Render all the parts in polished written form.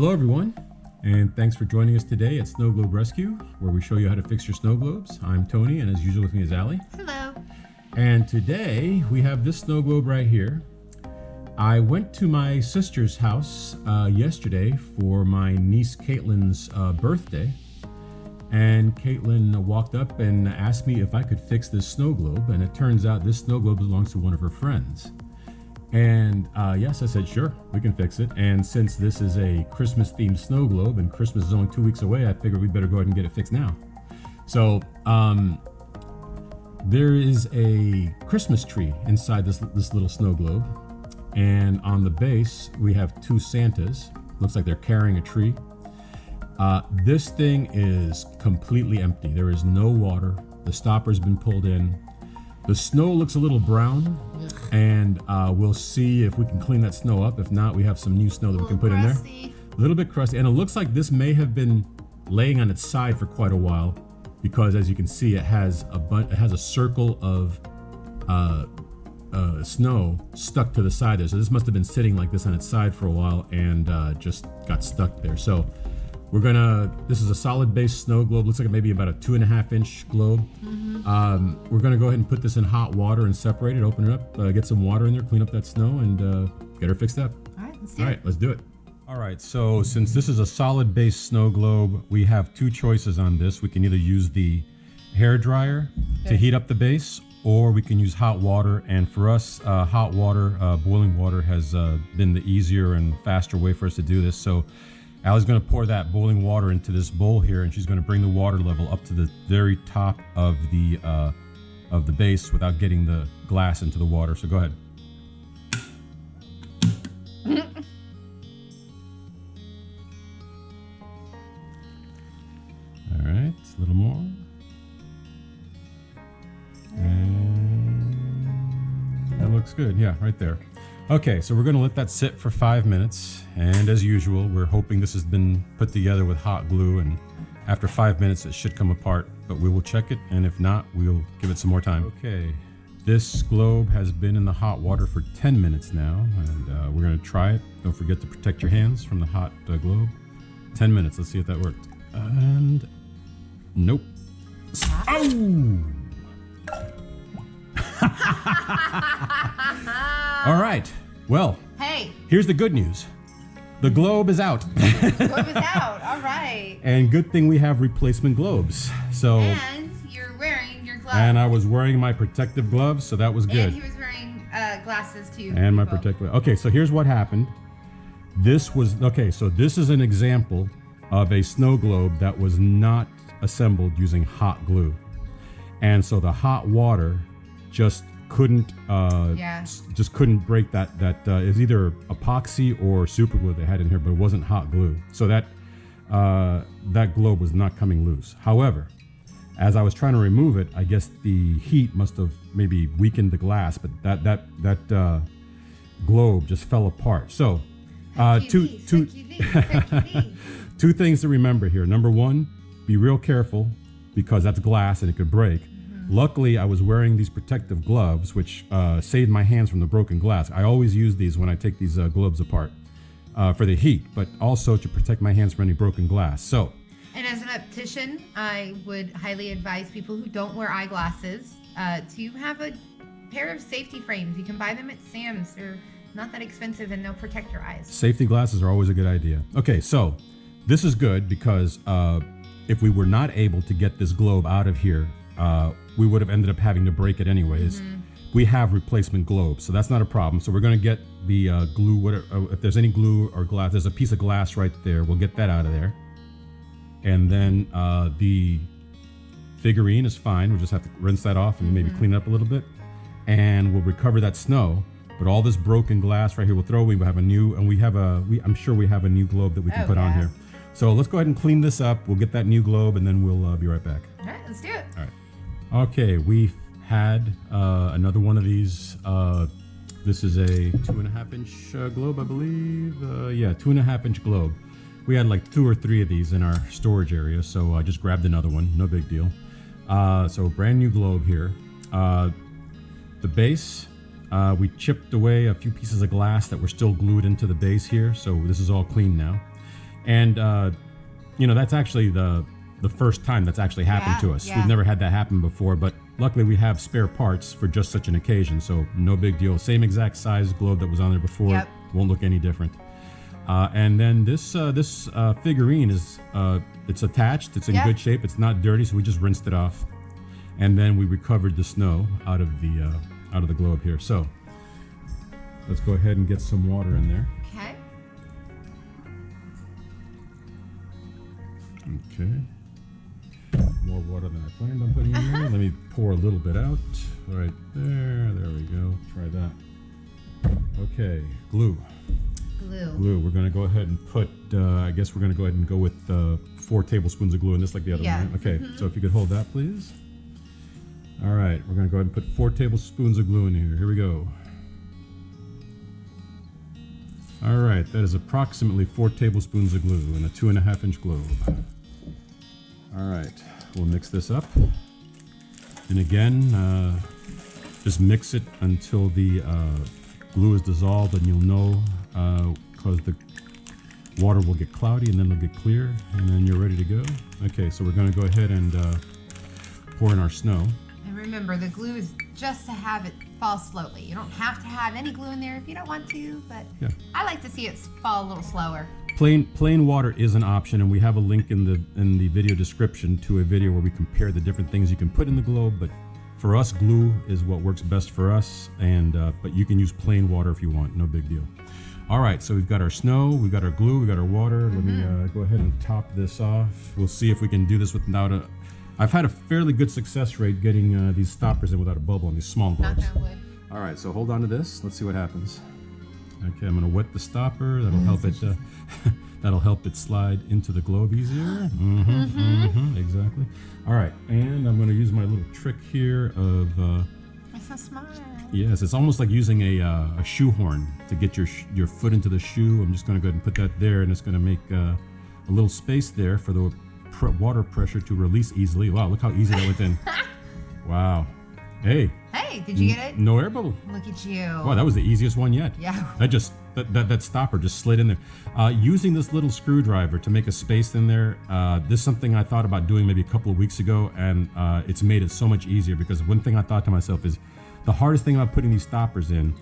Hello everyone, and thanks for joining us today at Snow Globe Rescue, where we show you how to fix your snow globes. I'm Tony, and as usual with me is Allie. Hello. And today we have this snow globe right here. I went to my sister's house yesterday for my niece Caitlin's birthday, and Caitlin walked up and asked me if I could fix this snow globe, and it turns out this snow globe belongs to one of her friends. And yes, I said, sure, we can fix it. And since this is a Christmas themed snow globe and Christmas is only 2 weeks away, I figured we better go ahead and get it fixed now. So there is a Christmas tree inside this little snow globe. And on the base, we have two Santas. Looks like they're carrying a tree. This thing is completely empty. There is no water. The stopper's been pulled in. The snow looks a little brown, and we'll see if we can clean that snow up. If not, we have some new snow that we can put in there. A little bit crusty, and it looks like this may have been laying on its side for quite a while, because as you can see, it has a circle of snow stuck to the side there. So this must have been sitting like this on its side for a while and just got stuck there. So this is a solid base snow globe. Looks like maybe about a 2.5 inch globe. Mm-hmm. We're gonna go ahead and put this in hot water and separate it, open it up, get some water in there, clean up that snow, and get her fixed up. All right, let's do it. All right, so since this is a solid base snow globe, we have two choices on this. We can either use the hair dryer to heat up the base, or we can use hot water. And for us, hot water, boiling water has been the easier and faster way for us to do this. So Allie's going to pour that boiling water into this bowl here, and she's going to bring the water level up to the very top of the base without getting the glass into the water. So go ahead. All right, a little more. And that looks good. Yeah, right there. Okay, so we're going to let that sit for 5 minutes, and as usual, we're hoping this has been put together with hot glue, and after 5 minutes it should come apart, but we will check it, and if not, we'll give it some more time. Okay, this globe has been in the hot water for 10 minutes now, and we're going to try it. Don't forget to protect your hands from the hot globe. 10 minutes, let's see if that worked. And nope. Oh! All right. Well, hey, here's the good news. The globe is out. The globe is out. All right. And good thing we have replacement globes. So. And you're wearing your gloves. And I was wearing my protective gloves, so that was good. And he was wearing glasses too. And my protective. Okay, so here's what happened. So this is an example of a snow globe that was not assembled using hot glue. And so the hot water just couldn't break that it's either epoxy or super glue they had in here, but it wasn't hot glue. So that globe was not coming loose. However, as I was trying to remove it, I guess the heat must have maybe weakened the glass, but that globe just fell apart. So two things to remember here. Number one, be real careful, because that's glass and it could break. Luckily, I was wearing these protective gloves, which saved my hands from the broken glass. I always use these when I take these globes apart for the heat, but also to protect my hands from any broken glass. So, and as an optician, I would highly advise people who don't wear eyeglasses to have a pair of safety frames. You can buy them at Sam's. They're not that expensive and they'll protect your eyes. Safety glasses are always a good idea. Okay, so this is good because if we were not able to get this globe out of here, we would have ended up having to break it anyways. Mm-hmm. We have replacement globes, so that's not a problem. So we're going to get the glue, if there's any glue or glass, there's a piece of glass right there. We'll get that out of there. And then the figurine is fine. We'll just have to rinse that off and maybe clean it up a little bit. And we'll recover that snow. But all this broken glass right here, we'll throw away. We'll have a new, and I'm sure we have a new globe that we can put on here. So let's go ahead and clean this up. We'll get that new globe, and then we'll be right back. All right, let's do it. All right. Okay, we've had another one of these. This is a 2.5 inch globe, I believe. 2.5 inch globe. We had like 2 or 3 of these in our storage area, so I just grabbed another one. No big deal. So brand new globe here. The base, we chipped away a few pieces of glass that were still glued into the base here, so this is all clean now. And that's actually the first time that's actually happened to us. Yeah. We've never had that happen before, but luckily we have spare parts for just such an occasion, so no big deal. Same exact size globe that was on there before. Yep. Won't look any different. And then this figurine is it's attached. It's in good shape. It's not dirty, so we just rinsed it off, and then we recovered the snow out of the globe here. So let's go ahead and get some water in there. Okay. Okay. More water than I planned on putting in there. Let me pour a little bit out. Right there. There we go. Try that. Okay. Glue. Glue. We're going to go ahead and put, I guess we're going to go ahead and go with 4 tablespoons of glue in this like the other one. Right? Okay. So if you could hold that, please. All right. We're going to go ahead and put 4 tablespoons of glue in here. Here we go. All right. That is approximately 4 tablespoons of glue in a 2.5-inch globe. All right, we'll mix this up. And again, just mix it until the glue is dissolved, and you'll know because the water will get cloudy and then it'll get clear, and then you're ready to go. Okay, so we're going to go ahead and pour in our snow. And remember, the glue is just to have it fall slowly. You don't have to have any glue in there if you don't want to, but I like to see it fall a little slower. Plain water is an option, and we have a link in the video description to a video where we compare the different things you can put in the globe. But for us, glue is what works best for us, and but you can use plain water if you want, no big deal. All right, so we've got our snow, we've got our glue, we've got our water. Let me go ahead and top this off. We'll see if we can do this without a. I've had a fairly good success rate getting these stoppers in without a bubble on these small globes. Knock on wood. All right, so hold on to this. Let's see what happens. Okay, I'm gonna wet the stopper. That'll help it. That'll help it slide into the globe easier. Exactly. All right, and I'm gonna use my little trick here of. That's so smart. Yes, it's almost like using a shoehorn to get your foot into the shoe. I'm just gonna go ahead and put that there, and it's gonna make a little space there for the water pressure to release easily. Wow, look how easy that went in. Wow. Hey, did you get it? No air bubble. Look at you. Wow, that was the easiest one yet. Yeah. That stopper just slid in there. Using this little screwdriver to make a space in there, this is something I thought about doing maybe a couple of weeks ago, and it's made it so much easier, because one thing I thought to myself is the hardest thing about putting these stoppers in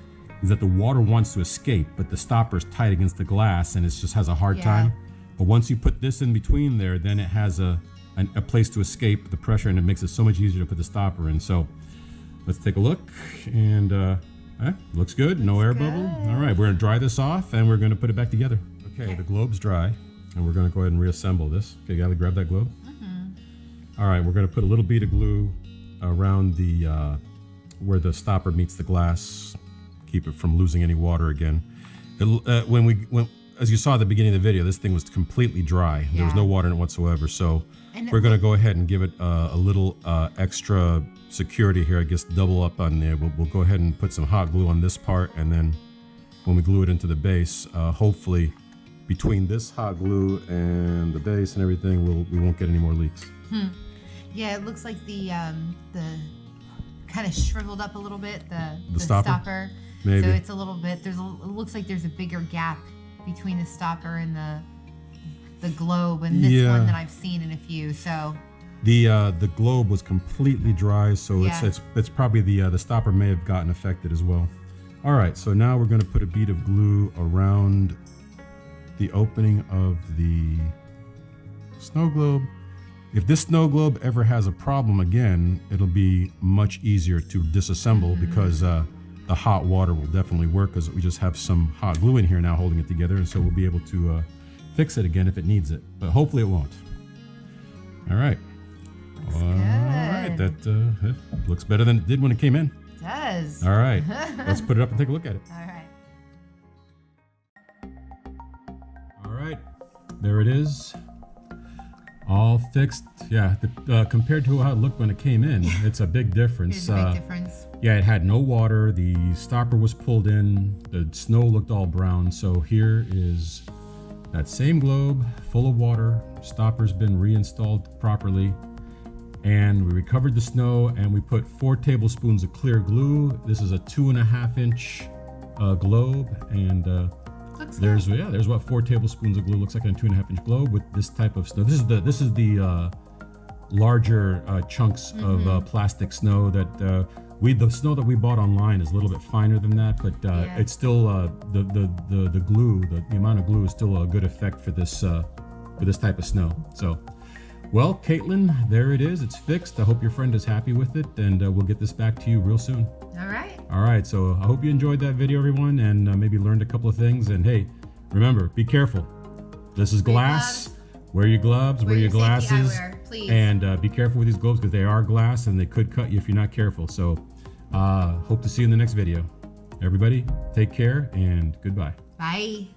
is that the water wants to escape, but the stopper is tight against the glass and it just has a hard time. But once you put this in between there, then it has a place to escape the pressure, and it makes it so much easier to put the stopper in. So let's take a look, and looks good. No air bubble. All right, we're gonna dry this off, and we're gonna put it back together. Okay, the globe's dry, and we're gonna go ahead and reassemble this. Okay, Gally, grab that globe. All right, we're gonna put a little bead of glue around the where the stopper meets the glass, keep it from losing any water again. As you saw at the beginning of the video, this thing was completely dry. There was no water in it whatsoever. So we're gonna go ahead and give it a little extra security here. I guess double up on there. We'll go ahead and put some hot glue on this part, and then when we glue it into the base, hopefully between this hot glue and the base and everything, we won't get any more leaks. Yeah, it looks like the kind of shriveled up a little bit, the stopper? Maybe. So it's a little bit, it looks like there's a bigger gap between the stopper and the globe, and this one that I've seen in a few. So the globe was completely dry, so it's probably the stopper may have gotten affected as well. All right, so now we're going to put a bead of glue around the opening of the snow globe. If this snow globe ever has a problem again, it'll be much easier to disassemble, because the hot water will definitely work, because we just have some hot glue in here now holding it together, and so we'll be able to fix it again if it needs it, but hopefully it won't. All right. All right, that looks better than it did when it came in. It does. All right, let's put it up and take a look at it. All right. All right, there it is. All fixed. Yeah, compared to how it looked when it came in, it's a big difference. It's a big difference. Yeah, it had no water. The stopper was pulled in. The snow looked all brown. So here is that same globe full of water. Stopper's been reinstalled properly. And we recovered the snow, and we put 4 tablespoons of clear glue. This is a 2.5-inch globe, and Looks There's good. there's what 4 tablespoons of glue. Looks like a 2.5-inch globe with this type of snow. This is the larger chunks of plastic snow that the snow that we bought online is a little bit finer than that, but it's still the glue, the amount of glue is still a good effect for this type of snow. So, well, Caitlin, there it is. It's fixed. I hope your friend is happy with it, and we'll get this back to you real soon. All right. So I hope you enjoyed that video, everyone, and maybe learned a couple of things. And hey, remember, be careful. This is glass. Wear your gloves. Wear your glasses. Eyewear, please. And be careful with these globes because they are glass and they could cut you if you're not careful. So hope to see you in the next video. Everybody, take care and goodbye. Bye.